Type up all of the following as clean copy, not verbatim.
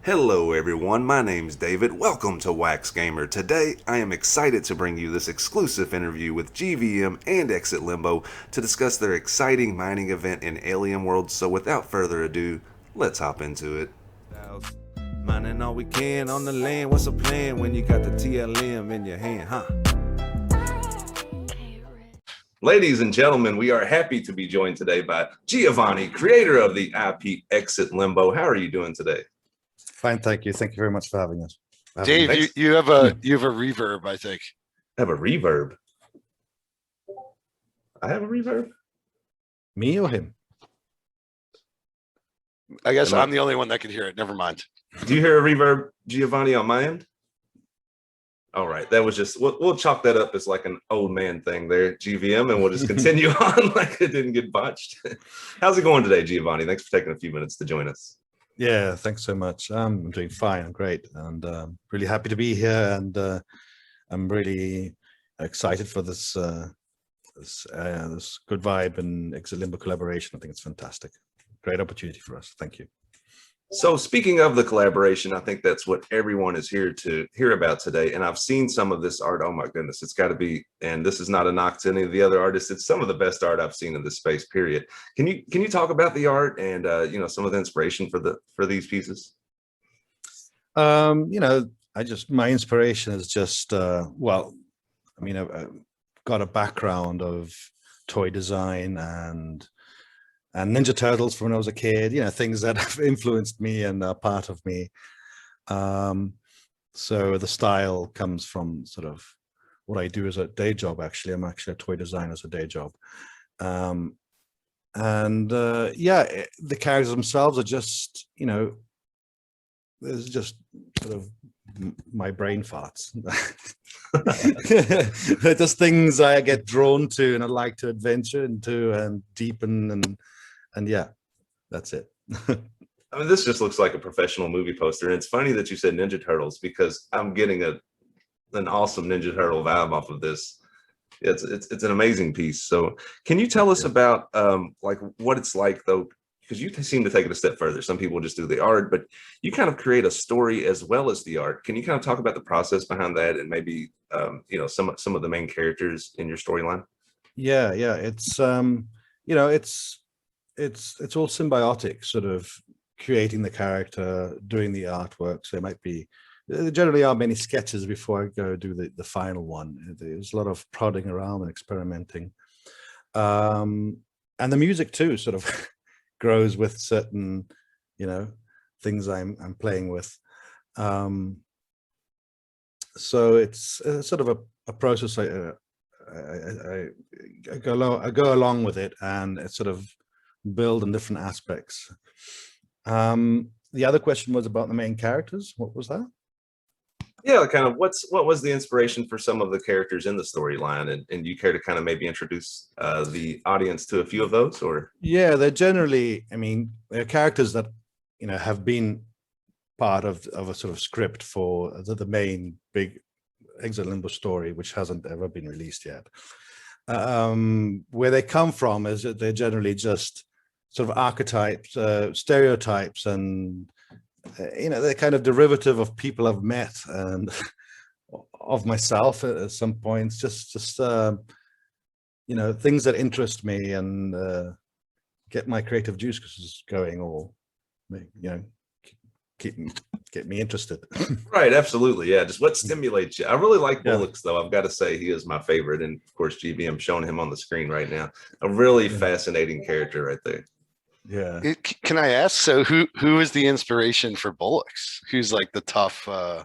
Hello everyone, my name's David. Welcome to Wax Gamer. Today, I am excited to bring you this exclusive interview with GVM and Exit Limbo to discuss their exciting mining event in Alien World. So without further ado, let's hop into it. Mining all we can on the land. What's the plan when you got the TLM in your hand, huh? Ladies and gentlemen, we are happy to be joined today by Giovanni, creator of the IP Exit Limbo. How are you doing today? Fine, thank you. Thank you very much for having us. Dave, you have a reverb, I think. I have a reverb. I have a reverb. Me or him? I guess I'm the only one that could hear it. Never mind. Do you hear a reverb, Giovanni, on my end? All right, that was just, we'll chalk that up as like an old man thing there, GVM, and we'll just continue on like it didn't get botched. How's it going today, Giovanni? Thanks for taking a few minutes to join us. Yeah, thanks so much. I'm doing fine. I'm great, and really happy to be here. And I'm really excited for this this good vibe and Exit Limbo collaboration. I think it's fantastic. Great opportunity for us. Thank you. So speaking of the collaboration, I think that's what everyone is here to hear about today. And I've seen some of this art. Oh my goodness, it's got to be, and this is not a knock to any of the other artists. It's some of the best art I've seen in this space, period. Can you talk about the art and some of the inspiration for these pieces? My inspiration is just I've got a background of toy design and Ninja Turtles from when I was a kid, things that have influenced me and are part of me. So the style comes from sort of what I do as a day job. Actually, I'm actually a toy designer as a day job. The characters themselves are just, there's just sort of my brain farts. They're just things I get drawn to and I like to adventure into and deepen and yeah, that's it. I mean, this just looks like a professional movie poster. And it's funny that you said Ninja Turtles because I'm getting an awesome Ninja Turtle vibe off of this. It's an amazing piece. So can you tell us about like what it's like though? Because you seem to take it a step further. Some people just do the art, but you kind of create a story as well as the art. Can you kind of talk about the process behind that and maybe some of the main characters in your storyline? Yeah. It's all symbiotic, sort of creating the character, doing the artwork. So there generally are many sketches before I go do the final one. There's a lot of prodding around and experimenting. And the music too sort of grows with certain, things I'm playing with. So it's sort of a process. I go along with it, and it's sort of build in different aspects. The other question was about the main characters. What was that? Yeah, kind of what was the inspiration for some of the characters in the storyline, and you care to kind of maybe introduce the audience to a few of those? Or yeah, they're generally, they're characters that have been part of a sort of script for the main big Exit Limbo story, which hasn't ever been released yet. Where they come from is that they're generally just sort of archetypes, stereotypes, and they're kind of derivative of people I've met and of myself at some points. Just things that interest me and get my creative juices going, or get me interested. Right, absolutely, yeah. Just what stimulates you? I really like Bullocks, though. I've got to say he is my favorite, and of course, GVM showing him on the screen right now. A really fascinating character right there. Yeah. Can I ask? So who is the inspiration for Bullocks? Who's like the tough? A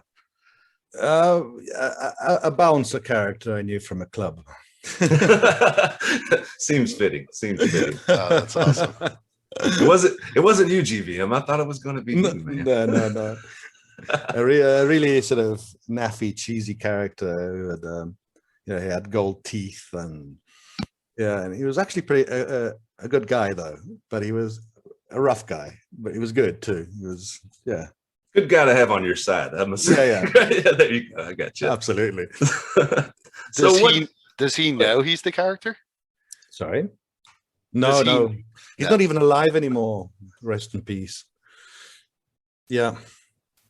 bouncer character I knew from a club. Seems fitting. Oh, that's awesome. It wasn't you, GVM. I thought it was going to be you, man. No. A really sort of naffy, cheesy character who had, he had gold teeth and he was actually pretty a good guy though. But he was a rough guy, but he was good too. He was good guy to have on your side. I must say. Yeah. There you go. I got you. Absolutely. Does he know he's the character? Sorry. No. He's not even alive anymore. Rest in peace. Yeah.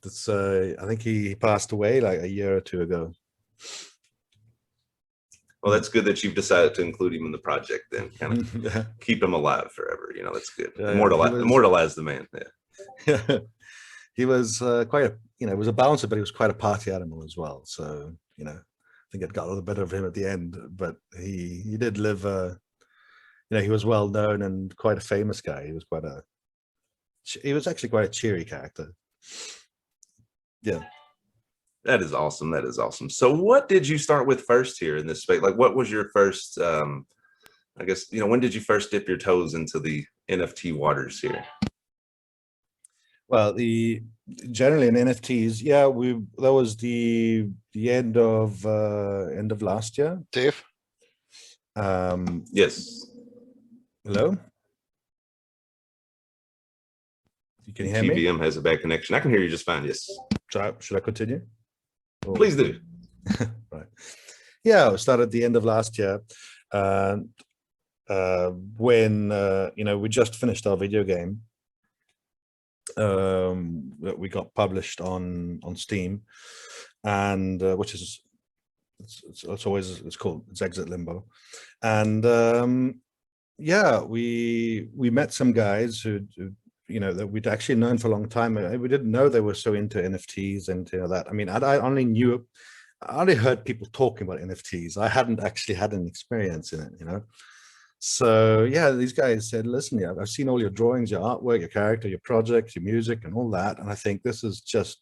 That's I think he passed away like a year or two ago. Well, that's good that you've decided to include him in the project. Then kind of Yeah. keep him alive forever. You know, that's good. Yeah, Immortalize the man. Yeah. He was quite a, he was a bouncer, but he was quite a party animal as well. So, I think it got a little bit of him at the end, but he did live, he was well known and quite a famous guy. He was actually quite a cheery character. Yeah. That is awesome. That is awesome. So what did you start with first here in this space? Like what was your first, I guess, when did you first dip your toes into the NFT waters here? Well, generally in NFTs, yeah, that was the end of last year. Dave? Yes. Hello? You can hear me? GVM has a bad connection. I can hear you just fine. Yes. Should I continue? Please do. Right. Yeah, it started at the end of last year. When we just finished our video game that we got published on Steam, and which is it's called Exit Limbo, and yeah, we met some guys who that we'd actually known for a long time. We didn't know they were so into NFTs and that. I mean, I only heard people talking about NFTs. I hadn't actually had an experience in it, So yeah, these guys said, listen, yeah, I've seen all your drawings, your artwork, your character, your project, your music and all that. And I think this is just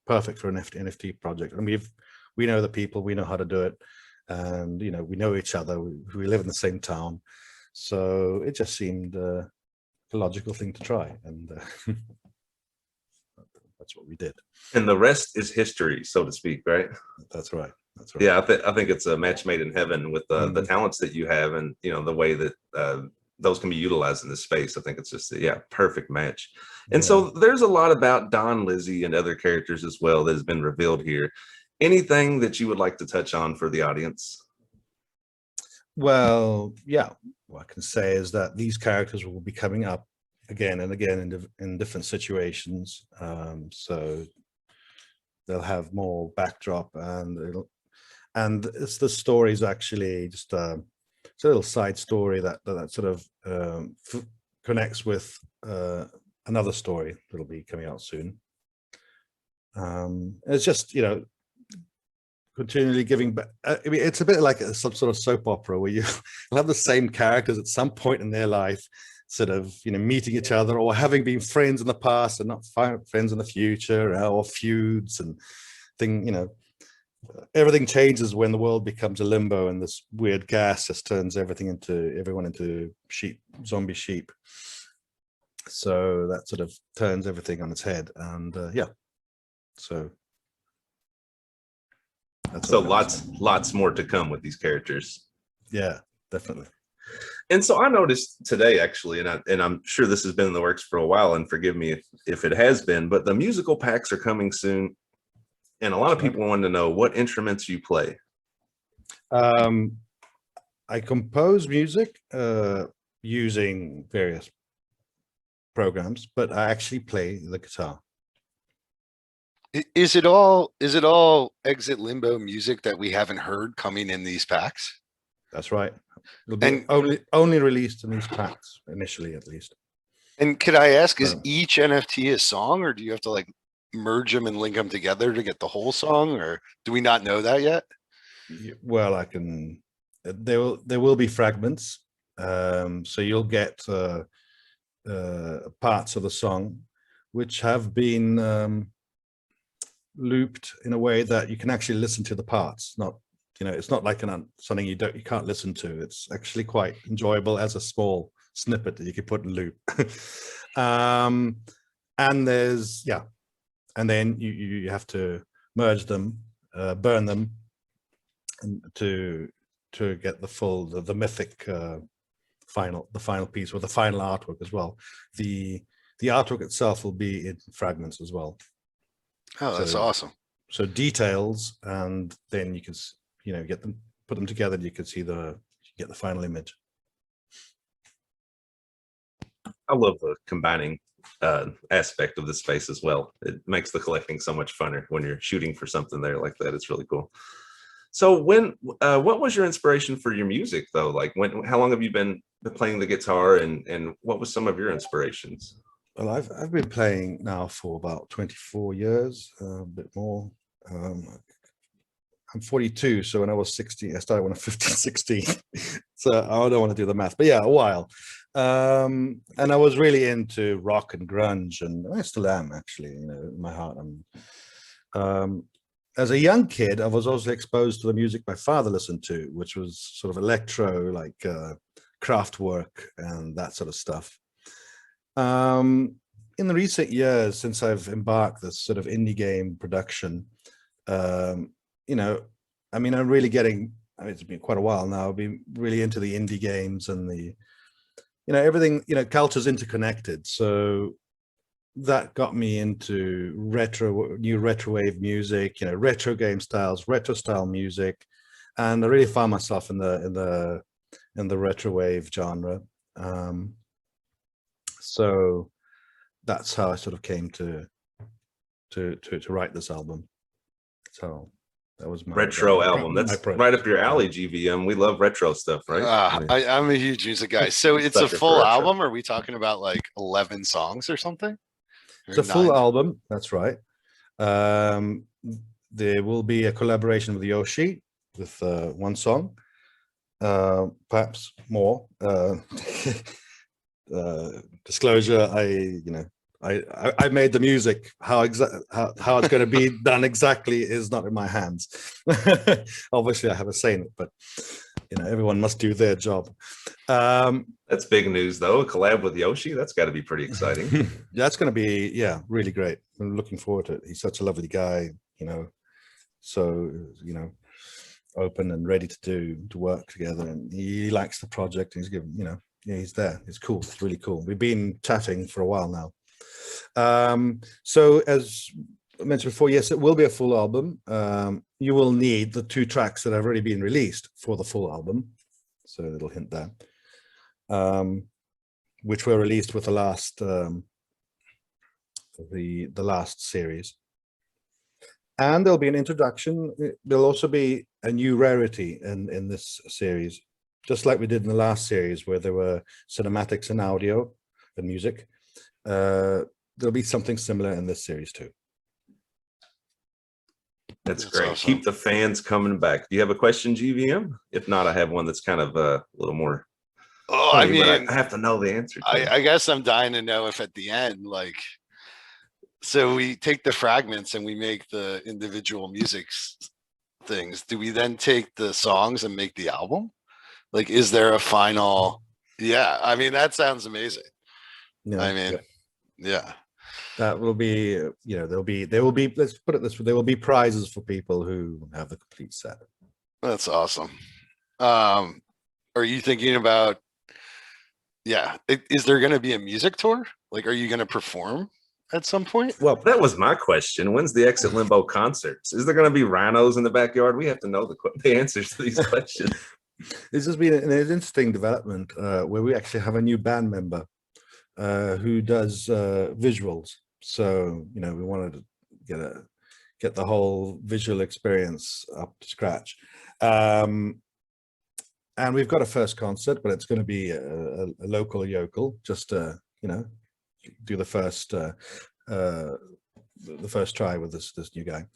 perfect for an NFT project. And we know the people, we know how to do it. And, we know each other, we live in the same town. So it just seemed a logical thing to try. And that's what we did. And the rest is history, so to speak, right? That's right. That's right. Yeah, I think it's a match made in heaven with the talents that you have, and the way that those can be utilized in this space. I think it's just perfect match. And so there's a lot about Don, Lizzie, and other characters as well that has been revealed here. Anything that you would like to touch on for the audience? Well, yeah, what I can say is that these characters will be coming up again and again in different situations. So they'll have more backdrop, and the story is actually just it's a little side story that sort of connects with another story that'll be coming out soon. It's just continually giving back. I mean, it's a bit like some sort of soap opera where you'll have the same characters at some point in their life, sort of meeting each other or having been friends in the past and not friends in the future, or feuds and everything changes when the world becomes a limbo, and this weird gas just turns everyone into zombie sheep. So that sort of turns everything on its head, and so lots more to come with these characters. Yeah, definitely. And so I noticed today, actually, and I'm sure this has been in the works for a while, and forgive me if it has been, but the musical packs are coming soon. And a lot of people want to know what instruments you play. I compose music using various programs, but I actually play the guitar. Is it all Exit Limbo music that we haven't heard coming in these packs? That's right. It'll be only released in these packs initially, at least. And could I ask, is each NFT a song, or do you have to merge them and link them together to get the whole song, or do we not know that yet? Well, there will be fragments, so you'll get parts of the song which have been looped in a way that you can actually listen to the parts. It's not like something you can't listen to. It's actually quite enjoyable as a small snippet that you can put in loop. And there's and then you have to merge them, burn them, and to get the mythic final piece, or the final artwork as well. The artwork itself will be in fragments as well. Oh, that's awesome. So details, and then you can put them together, and you can get the final image. I love the combining aspect of the space as well. It makes the collecting so much funner when you're shooting for something there like that. It's really cool. So what was your inspiration for your music though? Like how long have you been playing the guitar, and what was some of your inspirations? Well, I've been playing now for about 24 years, a bit more. I'm 42, so when I was 16, I started when I was 15, 16. So I don't want to do the math, but yeah, a while. And I was really into rock and grunge, and I still am actually, in my heart. As a young kid, I was also exposed to the music my father listened to, which was sort of electro, like Kraftwerk and that sort of stuff. In the recent years, since I've embarked this sort of indie game production, I'm really getting, it's been quite a while now, I've been really into the indie games and the, everything, culture's interconnected. So that got me into new retrowave music, retro game styles, retro style music. And I really found myself in the retrowave genre. So that's how I sort of came to write this album. So that was my retro album. That's right up your alley, GVM. We love retro stuff, right? I'm a huge music guy. So it's a full album. Are we talking about like 11 songs or something? It's a full album. That's right. There will be a collaboration with Yoshi with one song, perhaps more. Disclosure, I made the music. How it's going to be done exactly is not in my hands. Obviously I have a say in it, but everyone must do their job. That's big news though, a collab with Yoshi. That's got to be pretty exciting. That's going to be really great. I'm looking forward to it. He's such a lovely guy, so open and ready to work together, and he likes the project, and he's given, he's there. It's cool. It's really cool. We've been chatting for a while now. So as I mentioned before, yes, it will be a full album. You will need the 2 tracks that have already been released for the full album. So a little hint there, which were released with the last series. And there'll be an introduction. There'll also be a new rarity in this series, just like we did in the last series where there were cinematics and audio and music. There'll be something similar in this series too. That's great. Awesome. Keep the fans coming back. Do you have a question, GVM? If not, I have one that's kind of a little more. Oh, funny, I have to know the answer. I guess I'm dying to know if at the end, so we take the fragments and we make the individual music things. Do we then take the songs and make the album? Is there a final? Yeah, that sounds amazing. Yeah. That will be, there will be, let's put it this way, there will be prizes for people who have the complete set. That's awesome. Are you thinking about, is there going to be a music tour? Are you going to perform at some point? Well, that was my question. When's the Exit Limbo concerts? Is there going to be rhinos in the backyard? We have to know the answers to these questions. This has been an interesting development where we actually have a new band member who does visuals. So, we wanted to get the whole visual experience up to scratch. And we've got a first concert, but it's going to be a local yokel, just to, do the first try with this new guy.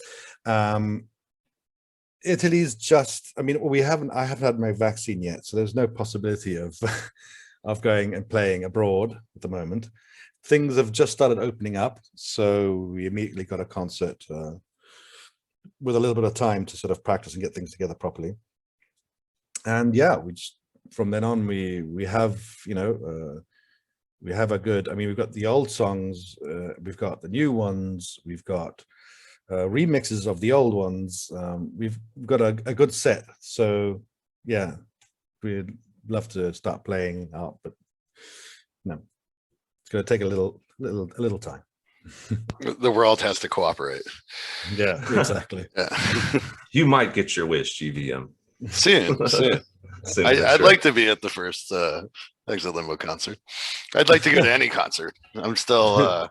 Italy's just, I haven't had my vaccine yet, so there's no possibility of of going and playing abroad at the moment. Things have just started opening up, so we immediately got a concert with a little bit of time to sort of practice and get things together properly. And we just, from then on, we have, we have a good, we've got the old songs, we've got the new ones, we've got remixes of the old ones. We've got a good set. So yeah, we'd love to start playing out, but it's going to take a little time. The world has to cooperate. Yeah, exactly. Yeah. You might get your wish, GVM. Soon, soon. Soon, I'd sure. like to be at the first Exit Limbo concert. I'd like to go to any concert. I'm still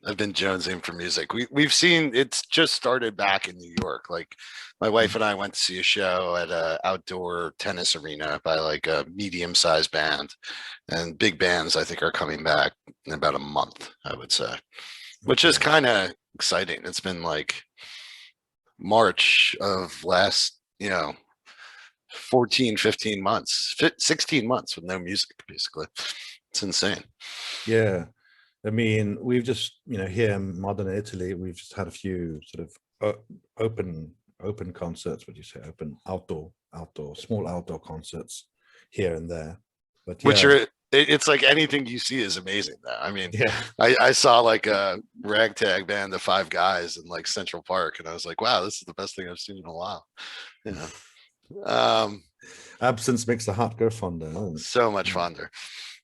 I've been jonesing for music. We've seen it's just started back in New York. Like my wife and I went to see a show at a outdoor tennis arena by like a medium-sized band, and big bands I think are coming back in about a month, I would say, which is kind of exciting. It's been like March of last, 14, 15 months, 16 months with no music, basically. It's insane. Yeah. I mean, we've just, here in modern Italy, we've just had a few sort of open concerts. What do you say? Open small outdoor concerts here and there. But Which yeah, it's like anything you see is amazing though. I mean, yeah, I saw like a ragtag band of 5 guys in like Central Park, and I was like, wow, this is the best thing I've seen in a while. absence makes the heart go fonder. So much fonder.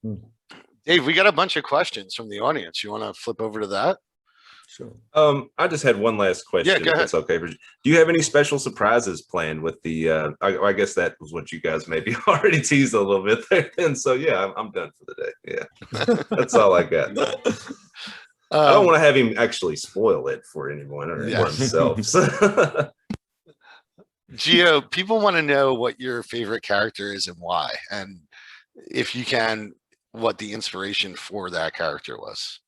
Hmm. Dave, we got a bunch of questions from the audience. You want to flip over to that? Sure. I just had one last question. Yeah, go if ahead. that's okay. Do you have any special surprises planned with the? I guess that was what you guys maybe already teased a little bit there. And so yeah, I'm done for the day. Yeah, that's all I got. I don't want to have him actually spoil it for anyone or himself. So. Gio, people want to know what your favorite character is and why, and if you can, what the inspiration for that character was.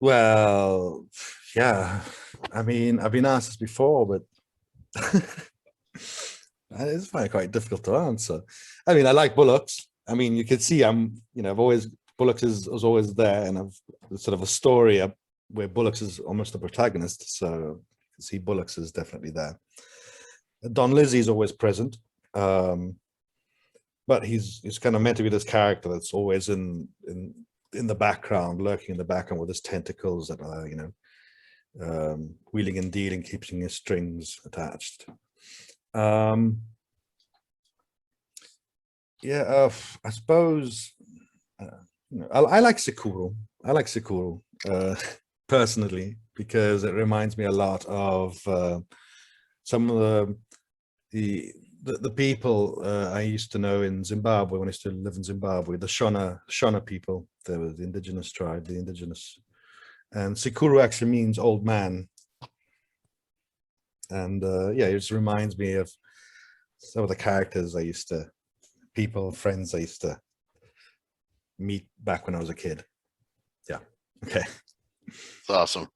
Well, yeah. I mean, I've been asked this before, but it's quite difficult to answer. I mean, I like Bullocks. I mean, you can see Bullocks is always there, and I've sort of a story where Bullocks is almost the protagonist. So you can see Bullocks is definitely there. Don Lizzy is always present, but he's kind of meant to be this character that's always in the background, lurking in the background with his tentacles that are, wheeling and dealing, keeping his strings attached. I suppose I like Sekiro. I like Sekiro personally, because it reminds me a lot of some of the people I used to know in Zimbabwe when I used to live in Zimbabwe, the Shona people. There was the indigenous tribe, and Sekiro actually means old man. And it just reminds me of some of the characters friends I used to meet back when I was a kid. Yeah. Okay. It's awesome.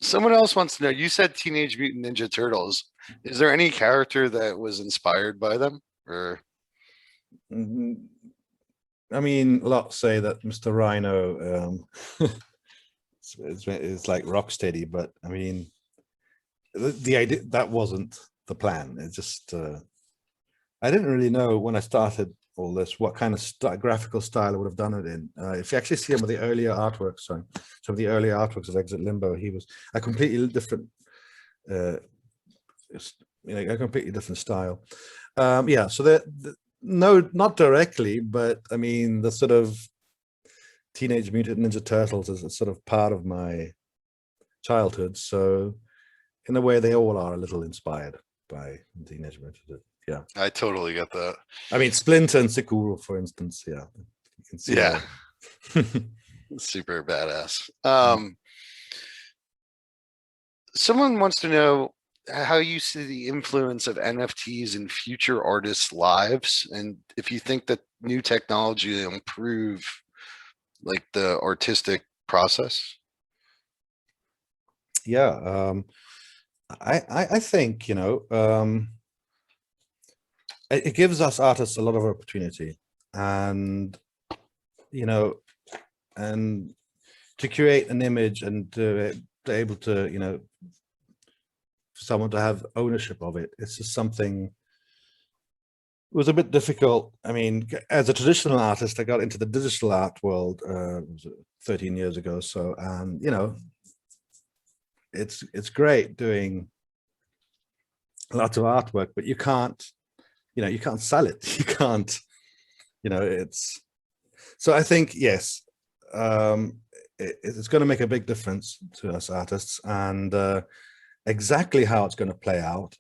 Someone else wants to know, you said Teenage Mutant Ninja Turtles. Is there any character that was inspired by them, or? I mean, a lot say that Mr. Rhino is like Rocksteady, but I mean, the idea that wasn't the plan. It just I didn't really know when I started all this what kind of graphical style I would have done it in. If you actually see some of the earlier artworks, some of the earlier artworks of Exit Limbo, he was a completely different, a completely different style. So no, not directly, but I mean, the sort of Teenage Mutant Ninja Turtles is a sort of part of my childhood. So in a way, they all are a little inspired by Teenage Mutant. Yeah, I totally get that. I mean, Splinter and Sekiro, for instance. Yeah, you can see. Yeah, super badass. Someone wants to know how you see the influence of NFTs in future artists' lives, and if you think that new technology will improve like the artistic process. Yeah, I think it gives us artists a lot of opportunity, and and to create an image and to able to for someone to have ownership of it. It's just something. It was a bit difficult. I mean, as a traditional artist, I got into the digital art world 13 years ago. So, and it's great doing lots of artwork, but you can't sell it. You can't, it's. So I think yes, it's going to make a big difference to us artists, and exactly how it's going to play out.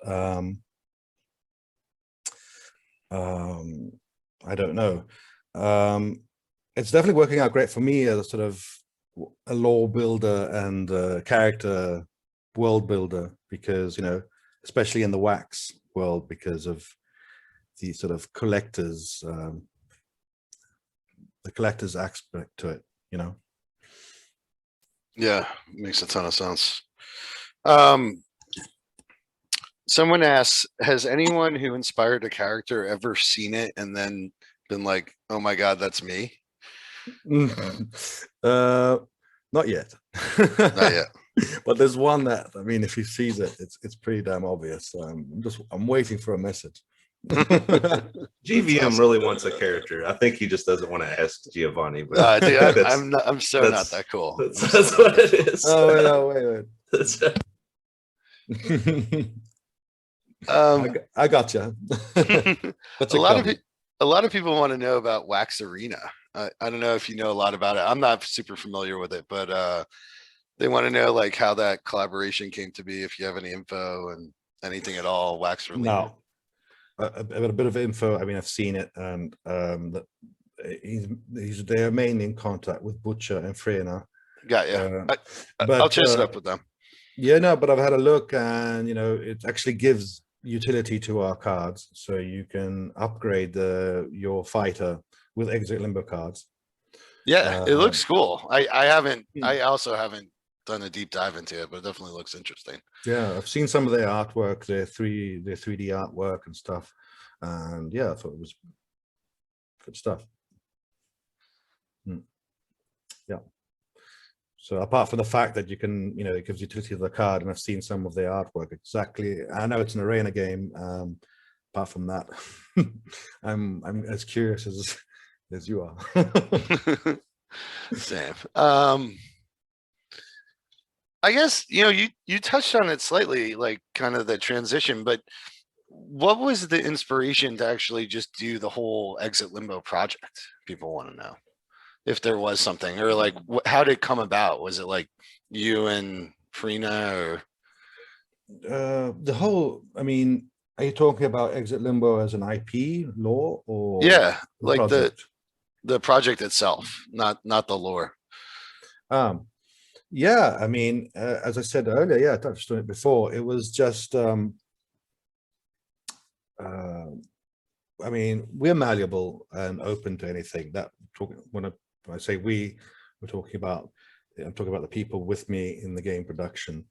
I don't know. It's definitely working out great for me as a sort of a lore builder and a character world builder, because, you know, especially in the wax world, because of the sort of collectors, the collector's aspect to it, you know. Yeah, makes a ton of sense. Someone asks, has anyone who inspired a character ever seen it and then been like, oh my God, that's me? Not yet. Not yet. But there's one that, I mean, if he sees it, it's pretty damn obvious. I'm waiting for a message. GVM awesome. really wants a character. I think he just doesn't want to ask Giovanni. But Dude, that's- I'm so not that cool. That's what it is. Oh, wait. That's- I gotcha. A lot of people want to know about Wax Arena. I don't know if you know a lot about it. I'm not super familiar with it, but they want to know like how that collaboration came to be. If you have any info and anything at all, Wax related. No, I've got a bit of info. I mean, I've seen it, and they're mainly in contact with Butcher and Freyna. Got you. But I'll chase it up with them. Yeah, no, but I've had a look, and you know, it actually gives utility to our cards, so you can upgrade your fighter with Exit Limbo cards. Yeah, it looks cool. I also haven't done a deep dive into it, but it definitely looks interesting. Yeah, I've seen some of their artwork, their 3D artwork and stuff, and yeah, I thought it was good stuff. Yeah. So apart from the fact that you can, you know, it gives utility to the card, and I've seen some of their artwork exactly. I know it's an arena game. Apart from that, I'm as curious as you are. Same. I guess, you know, you touched on it slightly, like kind of the transition, but what was the inspiration to actually just do the whole Exit Limbo project? People want to know if there was something, or like how did it come about? Was it like you and Freyna, or The whole, I mean, are you talking about Exit Limbo as an IP lore, or yeah, like project? the project itself, not the lore? Yeah, I mean, as I said earlier, yeah, I touched on it before. It was just, I mean, we're malleable and open to anything. That when I say we're talking about, I'm talking about the people with me in the game production.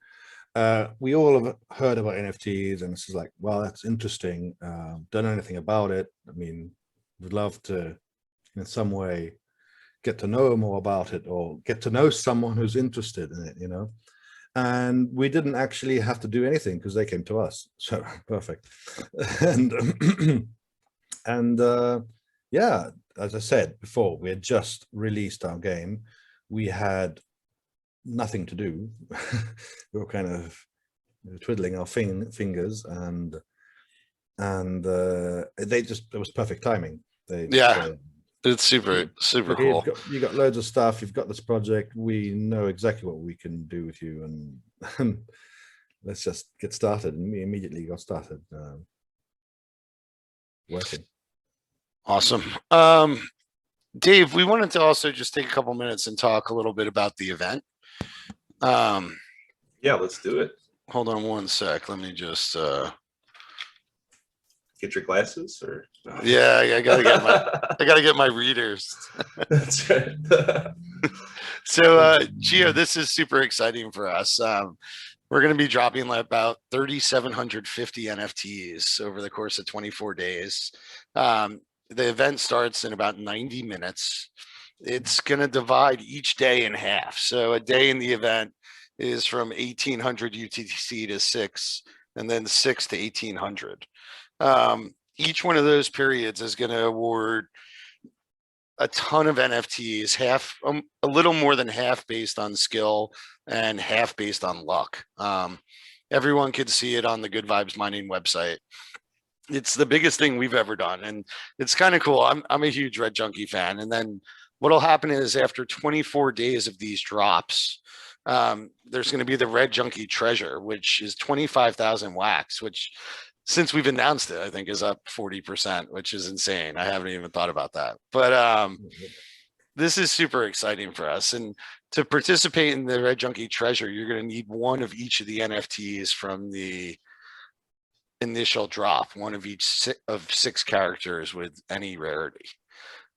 We all have heard about NFTs, and this is like, well, that's interesting. Don't know anything about it. I mean, would love to, in some way, get to know more about it, or get to know someone who's interested in it, you know. And we didn't actually have to do anything because they came to us. So perfect. And yeah, as I said before, we had just released our game. We had nothing to do. We were kind of twiddling our fingers, and it was perfect timing. It's super cool. You got loads of stuff. You've got this project. We know exactly what we can do with you, and let's just get started. And we immediately got started working. Awesome. Dave, we wanted to also just take a couple minutes and talk a little bit about the event. Yeah, let's do it. Hold on one sec. Let me just get your glasses, or yeah, I gotta get my readers. That's right. So Gio, this is super exciting for us. We're going to be dropping about 3,750 NFTs over the course of 24 days. The event starts in about 90 minutes. It's going to divide each day in half. So a day in the event is from 1800 UTC to 6, and then 6 to 1800. Each one of those periods is going to award a ton of NFTs, half, a little more than half based on skill and half based on luck. Everyone could see it on the Good Vibes Mining website. It's the biggest thing we've ever done, and it's kind of cool. I'm a huge Red Junkie fan, and then what'll happen is after 24 days of these drops, There's going to be the Red Junkie Treasure, which is 25,000 wax, which since we've announced it, I think is up 40%, which is insane. I haven't even thought about that. But this is super exciting for us. And to participate in the Red Junkie Treasure, you're going to need one of each of the NFTs from the initial drop, one of each of 6 characters with any rarity.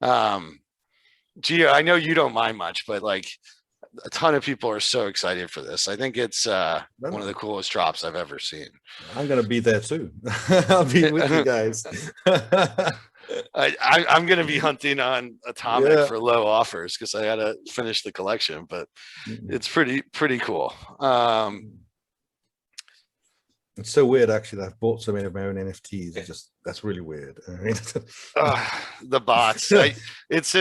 Gio, I know you don't mind much, but like a ton of people are so excited for this. I think it's one of the coolest drops I've ever seen. I'm gonna be there too. I'll be with you guys. I'm going to be hunting on Atomic for low offers because I got to finish the collection, but it's pretty cool. It's so weird, actually, that I've bought so many of my own NFTs. That's really weird. I mean, the bots. It's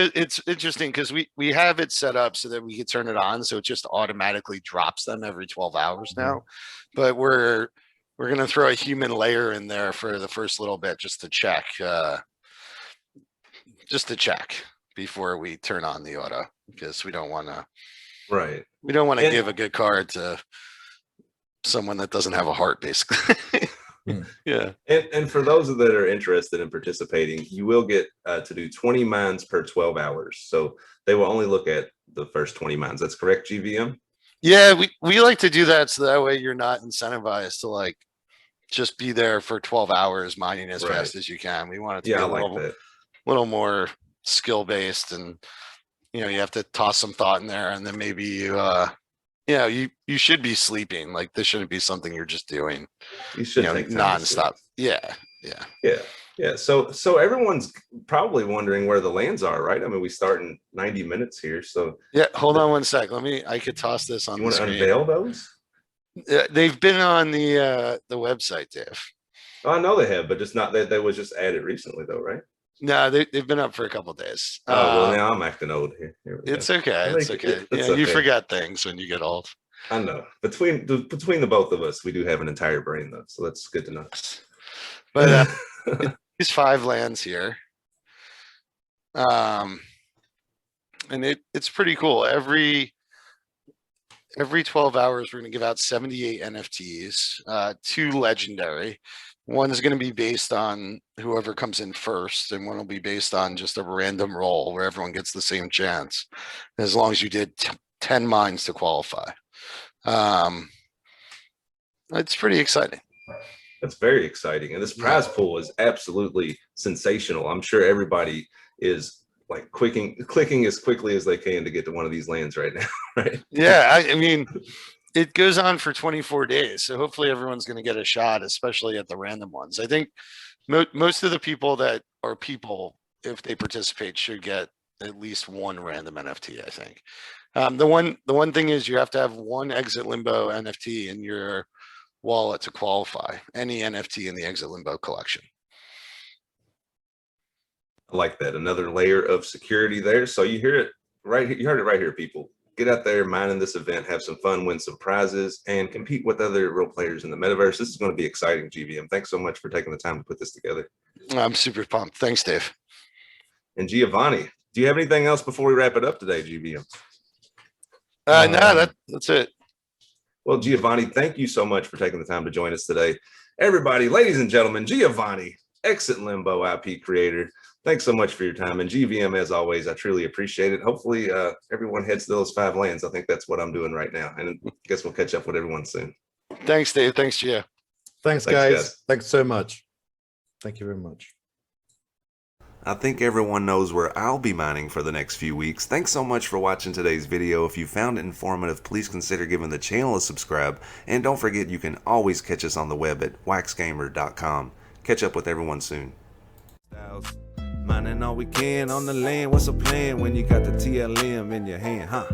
interesting because we have it set up so that we can turn it on, so it just automatically drops them every 12 hours now. But we're going to throw a human layer in there for the first little bit just to check. Just to check before we turn on the auto, because we don't want to. Right. We don't want to give a good card to someone that doesn't have a heart, basically. Yeah. And for those that are interested in participating, you will get to do 20 mines per 12 hours. So they will only look at the first 20 mines. That's correct, GVM? Yeah, we like to do that so that way you're not incentivized to like just be there for 12 hours mining as fast as you can. We want it to be a little more skill based, and you have to toss some thought in there, and then maybe you should be sleeping. Like this shouldn't be something you're just doing. You should take nonstop. Yeah. So everyone's probably wondering where the lands are, right? I mean, we start in 90 minutes here. So hold on one sec. I could toss this on. You want to unveil those? They've been on the website, Dave. Oh, I know they have, but just not that they was just added recently, though, right? No, they've been up for a couple of days. Oh, well, now I'm acting old here. It's okay. It's okay. You forget things when you get old. I know. Between the both of us, we do have an entire brain, though, so that's good to know. But these 5 lands here, and it's pretty cool. Every 12 hours, we're going to give out 78 NFTs, 2 legendary. One is going to be based on whoever comes in first, and one will be based on just a random roll where everyone gets the same chance, as long as you did 10 mines to qualify. It's pretty exciting. That's very exciting. And this prize pool is absolutely sensational. I'm sure everybody is like clicking as quickly as they can to get to one of these lands right now, right? Yeah, I mean, it goes on for 24 days. So hopefully everyone's going to get a shot, especially at the random ones. I think most of the people that are if they participate, should get at least one random NFT, I think. The one thing is you have to have one Exit Limbo NFT in your wallet to qualify any NFT in the Exit Limbo collection. I like that. Another layer of security there. So you hear it right here. You heard it right here, people. Get out there, mine in this event, have some fun, win some prizes, and compete with other real players in the metaverse. This is going to be exciting, GVM. Thanks so much for taking the time to put this together. I'm super pumped. Thanks, Dave. And Giovanni, do you have anything else before we wrap it up today, GVM? No, that's it. Well, Giovanni, thank you so much for taking the time to join us today. Everybody, ladies and gentlemen, Giovanni, Exit Limbo IP creator. Thanks so much for your time. And GVM, as always, I truly appreciate it. Hopefully everyone heads to those 5 lands. I think that's what I'm doing right now. And I guess we'll catch up with everyone soon. Thanks, Dave. Thanks, Gio. Thanks, guys. Thanks so much. Thank you very much. I think everyone knows where I'll be mining for the next few weeks. Thanks so much for watching today's video. If you found it informative, please consider giving the channel a subscribe. And don't forget, you can always catch us on the web at waxgamer.com. Catch up with everyone soon. Mining all we can on the land. What's a plan when you got the TLM in your hand, huh?